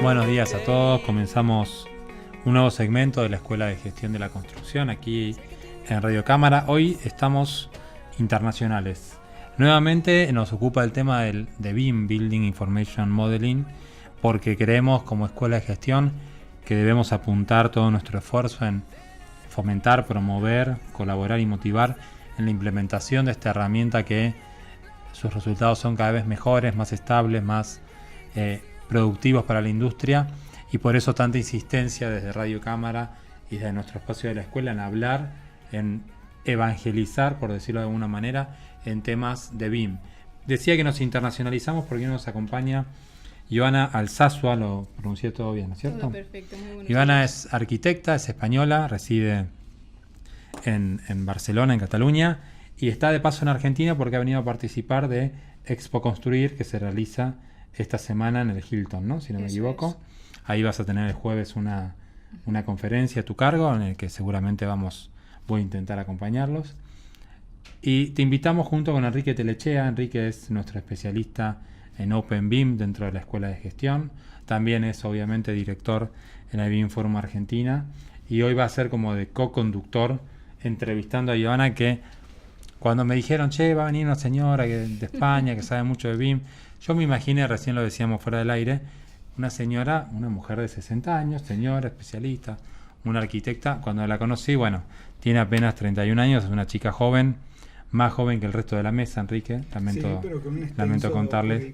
Buenos días a todos, comenzamos un nuevo segmento de la Escuela de Gestión de la Construcción aquí en Radio Cámara. Hoy estamos internacionales. Nuevamente nos ocupa el tema de BIM, Building Information Modeling, porque creemos como Escuela de Gestión que debemos apuntar todo nuestro esfuerzo en fomentar, promover, colaborar y motivar en la implementación de esta herramienta que sus resultados son cada vez mejores, más estables, más productivos para la industria, y por eso tanta insistencia desde Radio Cámara y desde nuestro espacio de la escuela en hablar, en evangelizar, por decirlo de alguna manera, en temas de BIM. Decía que nos internacionalizamos porque nos acompaña Ivana Alsasua, lo pronuncié todo bien, ¿no es cierto? Todo perfecto, muy buenos Ivana días. es arquitecta, es española, reside en Barcelona, en Cataluña, y está de paso en Argentina porque ha venido a participar de Expo Construir, que se realiza esta semana en el Hilton, ¿no? Si no me equivoco. Ahí vas a tener el jueves una conferencia a tu cargo, en el que seguramente voy a intentar acompañarlos. Y te invitamos junto con Enrique Telechea. Enrique es nuestro especialista en Open BIM dentro de la Escuela de Gestión. También es obviamente director en el BIM Forum Argentina. Y hoy va a ser como de co-conductor entrevistando a Ivana, que cuando me dijeron, va a venir una señora de España que sabe mucho de BIM, yo me imaginé, recién lo decíamos fuera del aire, una mujer de 60 años, señora, especialista, una arquitecta. Cuando la conocí, tiene apenas 31 años, es una chica joven, más joven que el resto de la mesa, Enrique, lamento contarles.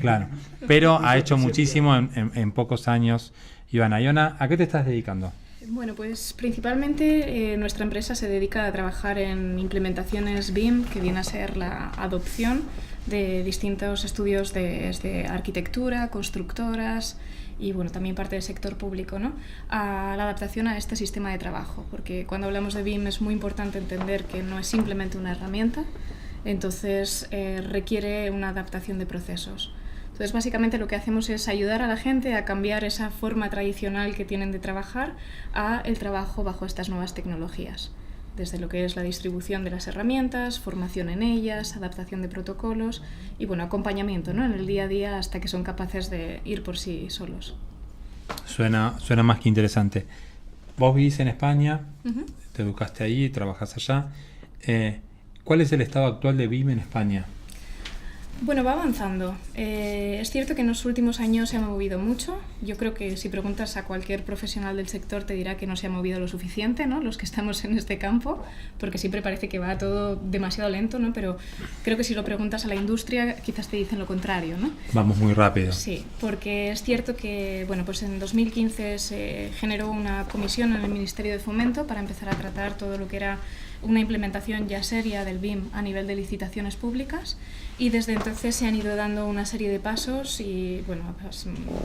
Claro, pero ha hecho muchísimo en pocos años. Ivana, ¿a qué te estás dedicando? Bueno, pues principalmente nuestra empresa se dedica a trabajar en implementaciones BIM, que viene a ser la adopción de distintos estudios de arquitectura, constructoras y también parte del sector público, ¿no? A la adaptación a este sistema de trabajo, porque cuando hablamos de BIM es muy importante entender que no es simplemente una herramienta, entonces requiere una adaptación de procesos. Entonces, básicamente lo que hacemos es ayudar a la gente a cambiar esa forma tradicional que tienen de trabajar a el trabajo bajo estas nuevas tecnologías, desde lo que es la distribución de las herramientas, formación en ellas, adaptación de protocolos y acompañamiento, ¿no?, en el día a día hasta que son capaces de ir por sí solos. Suena más que interesante. Vos vivís en España, te educaste ahí, trabajás allá. ¿Cuál es el estado actual de BIM en España? Bueno, va avanzando. Es cierto que en los últimos años se ha movido mucho. Yo creo que si preguntas a cualquier profesional del sector te dirá que no se ha movido lo suficiente, ¿no?, los que estamos en este campo, porque siempre parece que va todo demasiado lento, ¿no? Pero creo que si lo preguntas a la industria quizás te dicen lo contrario, ¿no? Vamos muy rápido. Sí, porque es cierto que pues en 2015 se generó una comisión en el Ministerio de Fomento para empezar a tratar todo lo que era una implementación ya seria del BIM a nivel de licitaciones públicas, y desde entonces se han ido dando una serie de pasos y pues,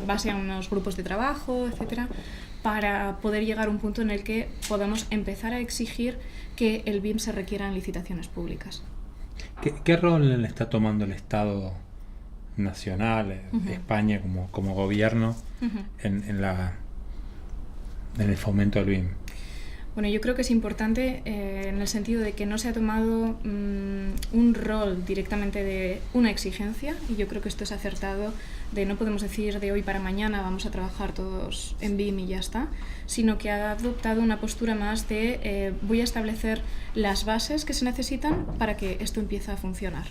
base a unos grupos de trabajo, etcétera, para poder llegar a un punto en el que podamos empezar a exigir que el BIM se requiera en licitaciones públicas. ¿Qué rol está tomando el Estado nacional, España como gobierno, en el fomento del BIM? Bueno, yo creo que es importante en el sentido de que no se ha tomado un rol directamente de una exigencia, y yo creo que esto es acertado, de no podemos decir de hoy para mañana vamos a trabajar todos en BIM y ya está, sino que ha adoptado una postura más de voy a establecer las bases que se necesitan para que esto empiece a funcionar.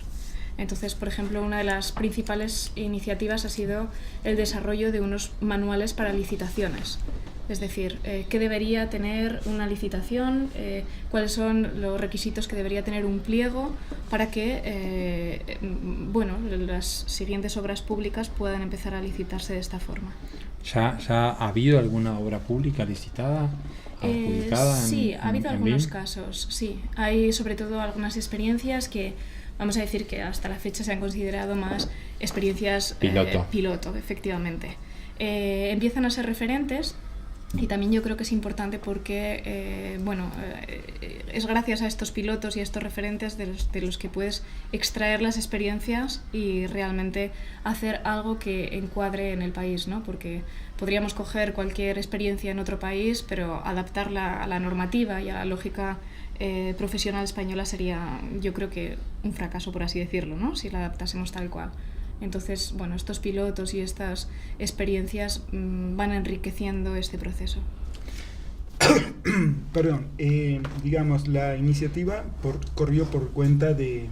Entonces, por ejemplo, una de las principales iniciativas ha sido el desarrollo de unos manuales para licitaciones. Es decir, qué debería tener una licitación, cuáles son los requisitos que debería tener un pliego para que las siguientes obras públicas puedan empezar a licitarse de esta forma. ¿Ya ha habido alguna obra pública licitada, adjudicada? Sí, ha habido algunos BIM? casos, sí. Hay sobre todo algunas experiencias que, vamos a decir que hasta la fecha se han considerado más experiencias piloto, efectivamente. Empiezan a ser referentes. Y también yo creo que es importante porque es gracias a estos pilotos y a estos referentes de los que puedes extraer las experiencias y realmente hacer algo que encuadre en el país, ¿no? Porque podríamos coger cualquier experiencia en otro país, pero adaptarla a la normativa y a la lógica profesional española sería, yo creo que un fracaso, por así decirlo, ¿no?, si la adaptásemos tal cual. Entonces, bueno, estos pilotos y estas experiencias van enriqueciendo este proceso. Perdón, digamos, la iniciativa corrió por cuenta del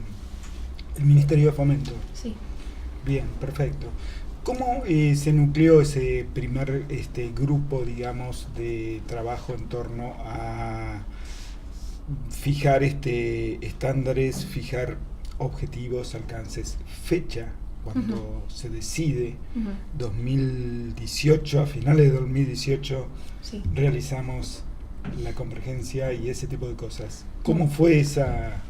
Ministerio de Fomento. Sí. Bien, perfecto. ¿Cómo se nucleó ese primer grupo, digamos, de trabajo en torno a fijar estándares, fijar objetivos, alcances, fecha, cuando se decide, 2018, a finales de 2018, Sí. realizamos la convergencia y ese tipo de cosas? ¿Cómo fue esa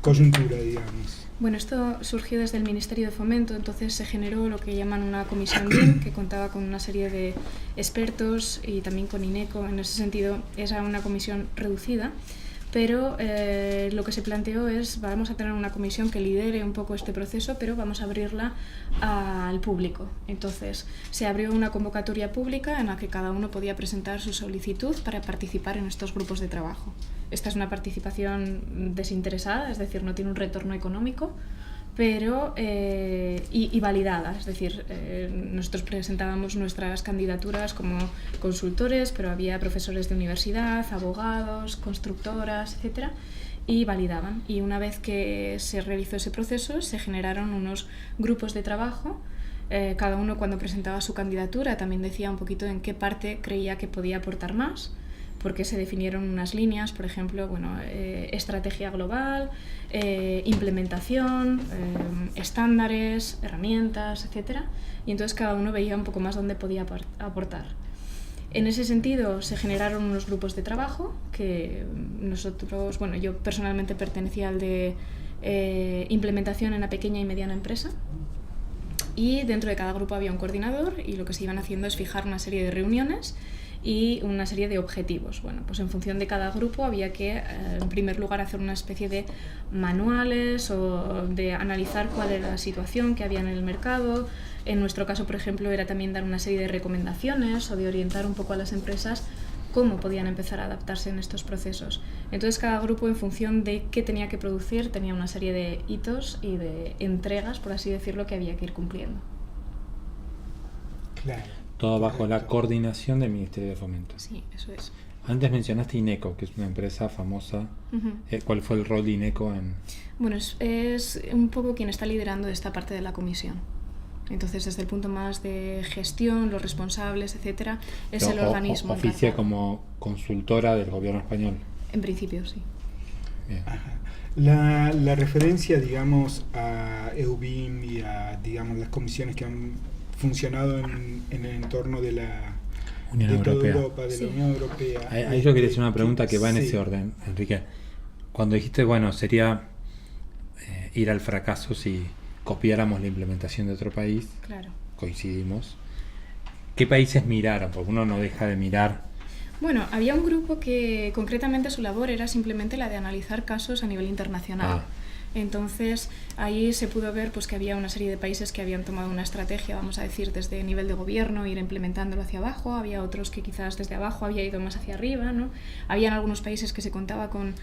coyuntura, digamos? Bueno, esto surgió desde el Ministerio de Fomento, entonces se generó lo que llaman una comisión BIM, que contaba con una serie de expertos y también con INECO. En ese sentido, era una comisión reducida, pero lo que se planteó es, vamos a tener una comisión que lidere un poco este proceso, pero vamos a abrirla al público. Entonces, se abrió una convocatoria pública en la que cada uno podía presentar su solicitud para participar en estos grupos de trabajo. Esta es una participación desinteresada, es decir, no tiene un retorno económico, pero y validada, es decir, nosotros presentábamos nuestras candidaturas como consultores, pero había profesores de universidad, abogados, constructoras, etcétera, y validaban. Y una vez que se realizó ese proceso, se generaron unos grupos de trabajo. Cada uno, cuando presentaba su candidatura, también decía un poquito en qué parte creía que podía aportar más, porque se definieron unas líneas, por ejemplo, estrategia global, implementación, estándares, herramientas, etcétera, y entonces cada uno veía un poco más dónde podía aportar. En ese sentido se generaron unos grupos de trabajo que nosotros, yo personalmente pertenecía al de implementación en la pequeña y mediana empresa, y dentro de cada grupo había un coordinador, y lo que se iban haciendo es fijar una serie de reuniones y una serie de objetivos. Bueno, pues en función de cada grupo había que, en primer lugar, hacer una especie de manuales o de analizar cuál era la situación que había en el mercado. En nuestro caso, por ejemplo, era también dar una serie de recomendaciones o de orientar un poco a las empresas cómo podían empezar a adaptarse en estos procesos. Entonces, cada grupo, en función de qué tenía que producir, tenía una serie de hitos y de entregas, por así decirlo, que había que ir cumpliendo. Claro. Todo bajo la coordinación del Ministerio de Fomento. Sí, eso es. Antes mencionaste INECO, que es una empresa famosa. ¿Cuál fue el rol de INECO en...? Bueno, es un poco quien está liderando esta parte de la comisión. Entonces, desde el punto más de gestión, los responsables, etcétera, es el organismo. Oficia encargado. como consultora del gobierno español. En principio, sí. Bien. Ajá. La referencia, digamos, a EUBIM y a, digamos, las comisiones que han funcionado en el entorno de la Unión Europea. Europa, de Sí. la Unión Europea. Ahí yo quería hacer una pregunta que va en Sí. ese orden, Enrique. Cuando dijiste, sería ir al fracaso si copiáramos la implementación de otro país, Claro. coincidimos. ¿Qué países miraron? Porque uno no deja de mirar. Bueno, había un grupo que concretamente su labor era simplemente la de analizar casos a nivel internacional. Entonces, ahí se pudo ver que había una serie de países que habían tomado una estrategia, vamos a decir, desde nivel de gobierno, ir implementándolo hacia abajo. Había otros que quizás desde abajo había ido más hacia arriba, ¿no? Habían algunos países que se contaba con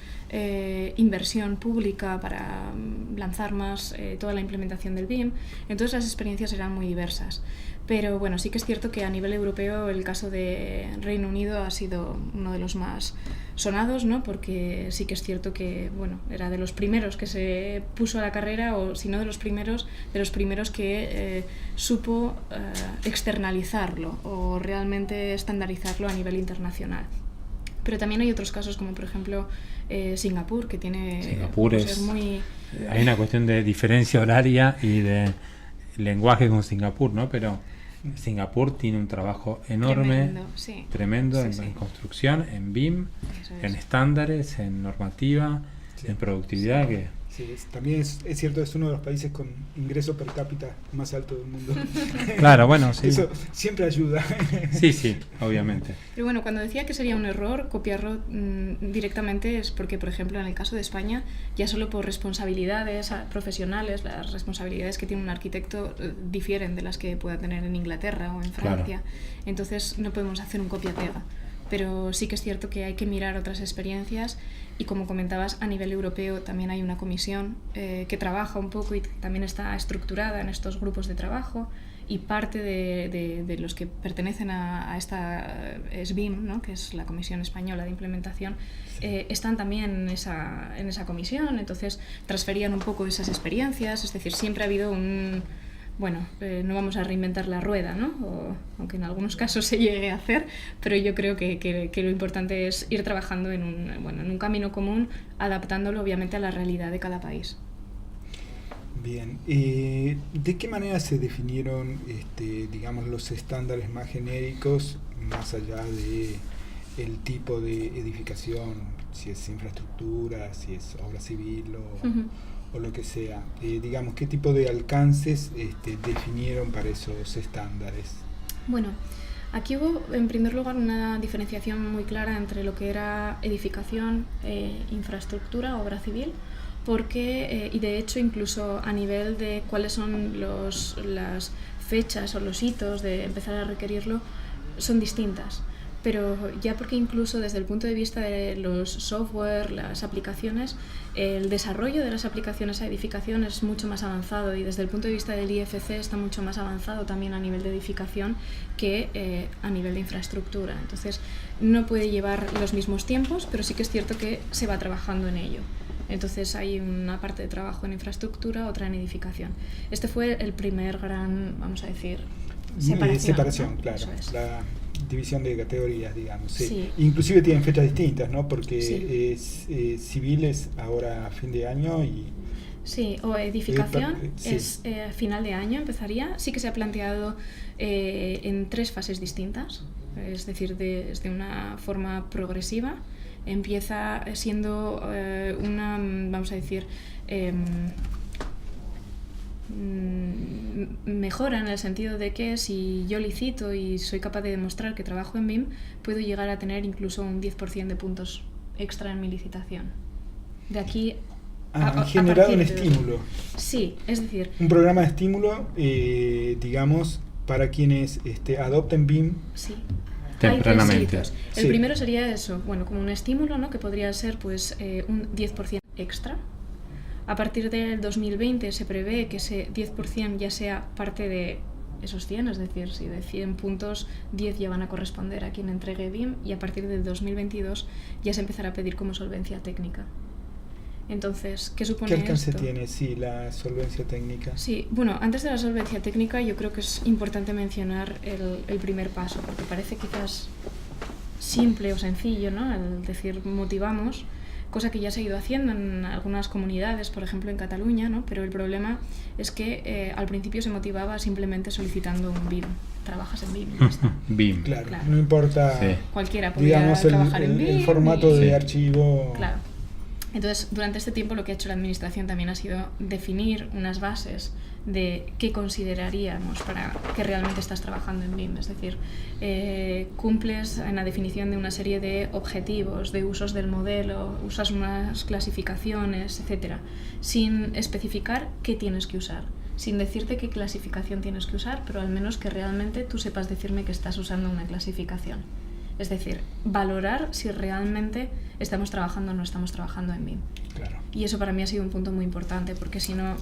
inversión pública para lanzar más toda la implementación del BIM. Entonces, las experiencias eran muy diversas. Pero bueno, sí que es cierto que a nivel europeo el caso de Reino Unido ha sido uno de los más sonados, ¿no? Porque sí que es cierto que era de los primeros que se puso a la carrera, o si no de los primeros que supo externalizarlo o realmente estandarizarlo a nivel internacional. Pero también hay otros casos como por ejemplo Singapur, que tiene Singapur es muy... Hay una cuestión de diferencia horaria y de lenguaje con Singapur, ¿no? Pero Singapur tiene un trabajo enorme, tremendo en construcción, en BIM, en estándares, en normativa, en productividad. Sí, también es cierto, es uno de los países con ingreso per cápita más alto del mundo. Claro, sí. Eso siempre ayuda. Sí, obviamente. Pero bueno, cuando decía que sería un error copiarlo directamente es porque, por ejemplo, en el caso de España, ya solo por responsabilidades profesionales, las responsabilidades que tiene un arquitecto difieren de las que pueda tener en Inglaterra o en Francia. Claro. Entonces no podemos hacer un copia-pega. pero sí que es cierto que hay que mirar otras experiencias y, como comentabas, a nivel europeo también hay una comisión que trabaja un poco y también está estructurada en estos grupos de trabajo, y parte de los que pertenecen a esta SBIM, ¿no?, que es la Comisión Española de Implementación, están también en esa comisión, entonces transferían un poco esas experiencias, es decir, siempre ha habido no vamos a reinventar la rueda, ¿no? Aunque en algunos casos se llegue a hacer, pero yo creo que lo importante es ir trabajando en un camino común, adaptándolo obviamente a la realidad de cada país. Bien, ¿de qué manera se definieron, digamos, los estándares más genéricos, más allá de el tipo de edificación, si es infraestructura, si es obra civil o lo que sea? Digamos, ¿qué tipo de alcances definieron para esos estándares? Bueno, aquí hubo en primer lugar una diferenciación muy clara entre lo que era edificación, infraestructura, obra civil, porque, y de hecho incluso a nivel de cuáles son las fechas o los hitos de empezar a requerirlo, son distintas. Pero ya porque incluso desde el punto de vista de los software, las aplicaciones, el desarrollo de las aplicaciones a edificación es mucho más avanzado, y desde el punto de vista del IFC está mucho más avanzado también a nivel de edificación que a nivel de infraestructura. Entonces no puede llevar los mismos tiempos, pero sí que es cierto que se va trabajando en ello. Entonces hay una parte de trabajo en infraestructura, otra en edificación. Este fue el primer gran, vamos a decir, separación, ¿no? Claro. La división de categorías, digamos. Sí. Sí. Inclusive tienen fechas distintas, ¿no? Porque sí. Civil es ahora a fin de año y... Sí, o edificación sí. es final de año, empezaría. Sí que se ha planteado en 3 fases distintas, es decir, desde una forma progresiva. Empieza siendo una, vamos a decir, mejora en el sentido de que si yo licito y soy capaz de demostrar que trabajo en BIM, puedo llegar a tener incluso un 10% de puntos extra en mi licitación. De aquí han generado un estímulo. Sí, es decir... Un programa de estímulo, digamos, para quienes adopten BIM. Sí. Tempranamente. El primero sería eso, como un estímulo, ¿no?, que podría ser pues un 10% extra. A partir del 2020 se prevé que ese 10% ya sea parte de esos 100, es decir, si de 100 puntos, 10 ya van a corresponder a quien entregue BIM, y a partir del 2022 ya se empezará a pedir como solvencia técnica. Entonces, ¿qué supone esto? ¿Qué alcance tiene, la solvencia técnica? Sí, antes de la solvencia técnica yo creo que es importante mencionar el primer paso, porque parece quizás simple o sencillo, ¿no?, el decir motivamos, cosa que ya se ha ido haciendo en algunas comunidades, por ejemplo en Cataluña, ¿no? Pero el problema es que al principio se motivaba simplemente solicitando un BIM. Trabajas en BIM. BIM. Claro, no importa, sí. Cualquiera podía trabajar en BIM. El formato de archivo. Claro. Entonces, durante este tiempo lo que ha hecho la Administración también ha sido definir unas bases de qué consideraríamos para que realmente estás trabajando en BIM. Es decir, cumples en la definición de una serie de objetivos, de usos del modelo, usas unas clasificaciones, etcétera, sin especificar qué tienes que usar, sin decirte qué clasificación tienes que usar, pero al menos que realmente tú sepas decirme que estás usando una clasificación. Es decir, valorar si realmente estamos trabajando o no estamos trabajando en BIM. Claro. Y eso para mí ha sido un punto muy importante, porque si no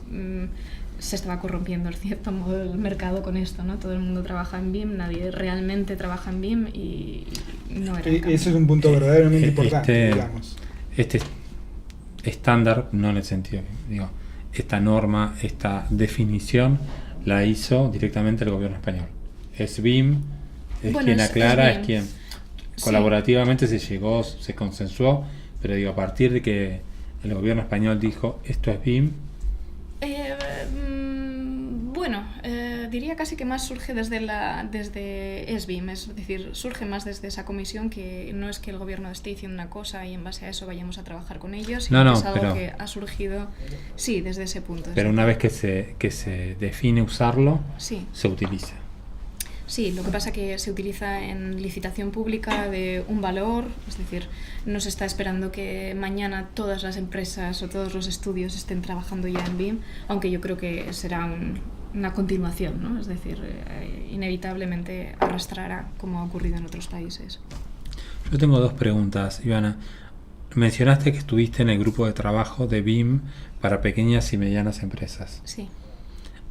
se estaba corrompiendo en cierto modo el mercado con esto, ¿no? Todo el mundo trabaja en BIM, nadie realmente trabaja en BIM y no era el caso. Eso es un punto verdaderamente importante, digamos. Este estándar, no en el sentido, digo, esta norma, esta definición la hizo directamente el gobierno español. Es BIM, quien aclara, es quien... Colaborativamente se llegó, se consensuó, pero digo, a partir de que el gobierno español dijo esto es BIM. Diría casi que más surge desde SBIM, es decir, surge más desde esa comisión, que no es que el gobierno esté diciendo una cosa y en base a eso vayamos a trabajar con ellos, sino que es algo que ha surgido, sí, desde ese punto. Pero una vez que se define usarlo, sí, se utiliza. Sí, lo que pasa es que se utiliza en licitación pública de un valor, es decir, no se está esperando que mañana todas las empresas o todos los estudios estén trabajando ya en BIM, aunque yo creo que será una continuación, ¿no? Es decir, inevitablemente arrastrará, como ha ocurrido en otros países. Yo tengo dos preguntas, Ivana. Mencionaste que estuviste en el grupo de trabajo de BIM para pequeñas y medianas empresas. Sí.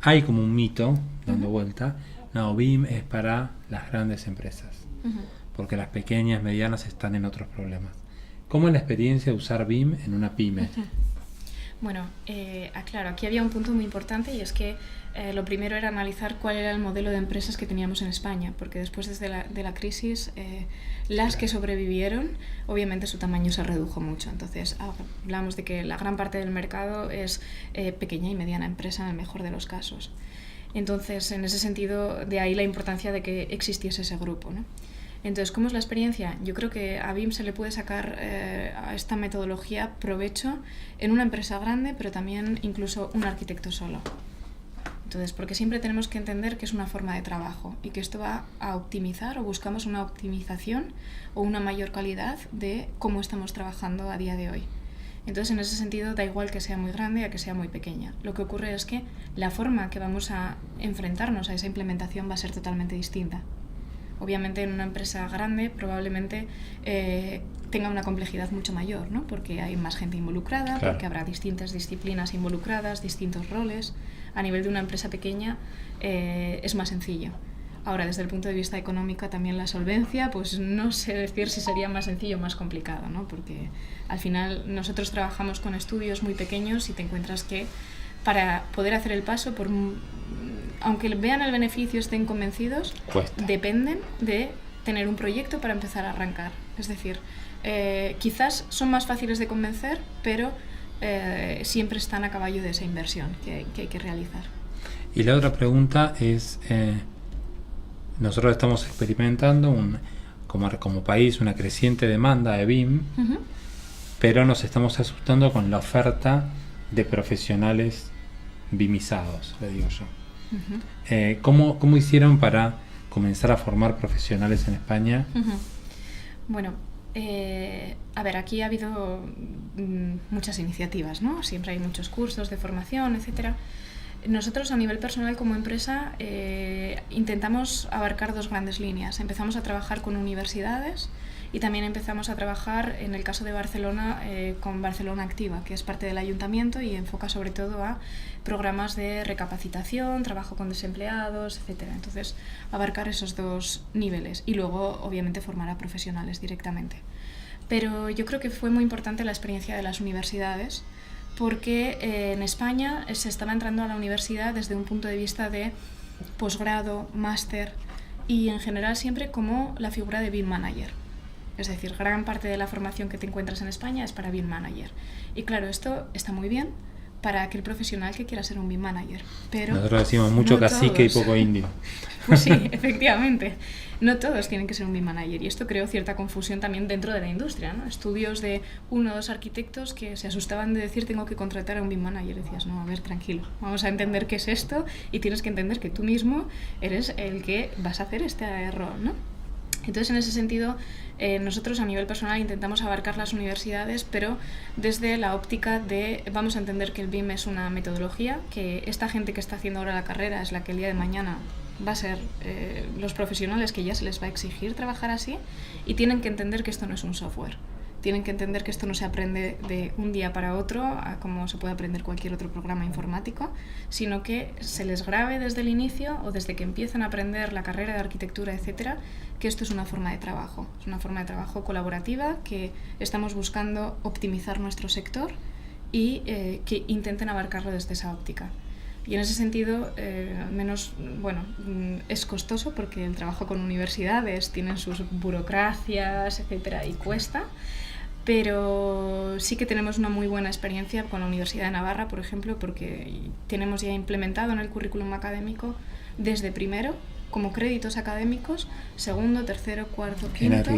Hay como un mito dando vuelta. No, BIM es para las grandes empresas, porque las pequeñas, medianas están en otros problemas. ¿Cómo es la experiencia de usar BIM en una pyme? Bueno, aclaro, aquí había un punto muy importante y es que lo primero era analizar cuál era el modelo de empresas que teníamos en España, porque después de la crisis, las que sobrevivieron, obviamente su tamaño se redujo mucho. Entonces hablamos de que la gran parte del mercado es pequeña y mediana empresa en el mejor de los casos. Entonces, en ese sentido, de ahí la importancia de que existiese ese grupo, ¿no? Entonces, ¿cómo es la experiencia? Yo creo que a BIM se le puede sacar a esta metodología provecho en una empresa grande, pero también incluso un arquitecto solo. Entonces, porque siempre tenemos que entender que es una forma de trabajo y que esto va a optimizar o buscamos una optimización o una mayor calidad de cómo estamos trabajando a día de hoy. Entonces, en ese sentido, da igual que sea muy grande a que sea muy pequeña. Lo que ocurre es que la forma que vamos a enfrentarnos a esa implementación va a ser totalmente distinta. Obviamente en una empresa grande probablemente tenga una complejidad mucho mayor, ¿no? Porque hay más gente involucrada, claro, porque habrá distintas disciplinas involucradas, distintos roles. A nivel de una empresa pequeña es más sencillo. Ahora, desde el punto de vista económico, también la solvencia, pues no sé decir si sería más sencillo o más complicado, ¿no? Porque al final nosotros trabajamos con estudios muy pequeños y te encuentras que para poder hacer el paso, aunque vean el beneficio, estén convencidos, dependen de tener un proyecto para empezar a arrancar. Es decir, quizás son más fáciles de convencer, pero siempre están a caballo de esa inversión que hay que realizar. Y la otra pregunta es, nosotros estamos experimentando como país una creciente demanda de BIM, pero nos estamos asustando con la oferta de profesionales BIMizados, le digo yo. ¿Cómo hicieron para comenzar a formar profesionales en España? Bueno, a ver, aquí ha habido muchas iniciativas, ¿no? Siempre hay muchos cursos de formación, etcétera. Nosotros a nivel personal como empresa intentamos abarcar dos grandes líneas. Empezamos a trabajar con universidades y también empezamos a trabajar, en el caso de Barcelona, con Barcelona Activa, que es parte del ayuntamiento y enfoca sobre todo a programas de recapacitación, trabajo con desempleados, etcétera. Entonces, abarcar esos dos niveles y luego, obviamente, formar a profesionales directamente. Pero yo creo que fue muy importante la experiencia de las universidades, porque en España se estaba entrando a la universidad desde un punto de vista de posgrado, máster y en general siempre como la figura de BIM Manager. Es decir, gran parte de la formación que te encuentras en España es para BIM Manager. Y claro, esto está muy bien para aquel profesional que quiera ser un BIM Manager. Pero nosotros decimos mucho cacique y poco indio. Pues sí, efectivamente. No todos tienen que ser un BIM Manager y esto creó cierta confusión también dentro de la industria, ¿no? Estudios de 1 o 2 arquitectos que se asustaban de decir tengo que contratar a un BIM Manager. Decías, no, a ver, tranquilo, vamos a entender qué es esto y tienes que entender que tú mismo eres el que vas a hacer este rol, ¿no? Entonces, en ese sentido, nosotros a nivel personal intentamos abarcar las universidades, pero desde la óptica de vamos a entender que el BIM es una metodología, que esta gente que está haciendo ahora la carrera es la que el día de mañana va a ser los profesionales que ya se les va a exigir trabajar así y tienen que entender que esto no es un software. Tienen que entender que esto no se aprende de un día para otro, como se puede aprender cualquier otro programa informático, sino que se les grabe desde el inicio o desde que empiezan a aprender la carrera de arquitectura, etcétera, que esto es una forma de trabajo. Es una forma de trabajo colaborativa que estamos buscando optimizar nuestro sector y que intenten abarcarlo desde esa óptica. Y en ese sentido, al menos, bueno, es costoso porque el trabajo con universidades tienen sus burocracias, etcétera, y cuesta. Pero sí que tenemos una muy buena experiencia con la Universidad de Navarra, por ejemplo, porque tenemos ya implementado en el currículum académico desde primero, como créditos académicos, segundo, tercero, cuarto, quinto.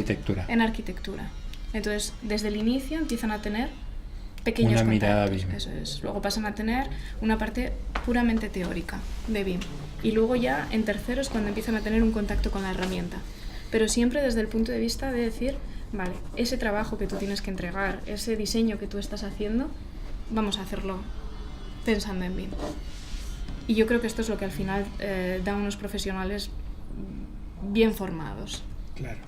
En arquitectura. Entonces, desde el inicio empiezan a tener pequeños una mirada contactos. BIM. Eso es. Luego pasan a tener una parte puramente teórica de BIM. Y luego ya en tercero es cuando empiezan a tener un contacto con la herramienta. Pero siempre desde el punto de vista de decir, vale, ese trabajo que tú tienes que entregar, ese diseño que tú estás haciendo, vamos a hacerlo pensando en BIM. Y yo creo que esto es lo que al final da unos profesionales bien formados. Claro.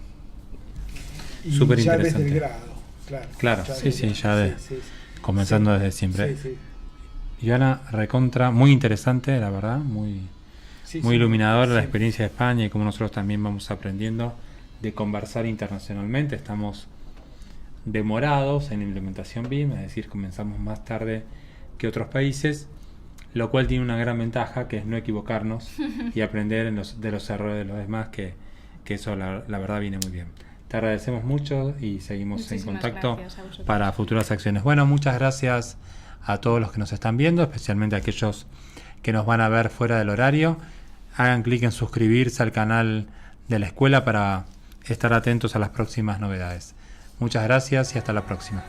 Y súper ya desde interesante. el grado, claro. Claro, Ya sí, desde- sí, ya de, sí, sí, comenzando sí, desde siempre. sí, sí. Y Ana, recontra, muy interesante, la verdad, muy, Sí, muy sí, iluminador la sí. experiencia de España y cómo nosotros también vamos aprendiendo de conversar internacionalmente. Estamos demorados en implementación BIM, es decir, comenzamos más tarde que otros países, lo cual tiene una gran ventaja, que es no equivocarnos y aprender de los errores de los demás, que eso la verdad viene muy bien. Te agradecemos mucho y seguimos en Muchísimas contacto gracias a vosotros. para futuras acciones. Bueno, muchas gracias a todos los que nos están viendo, especialmente a aquellos que nos van a ver fuera del horario. Hagan clic en suscribirse al canal de la escuela para estar atentos a las próximas novedades. Muchas gracias y hasta la próxima.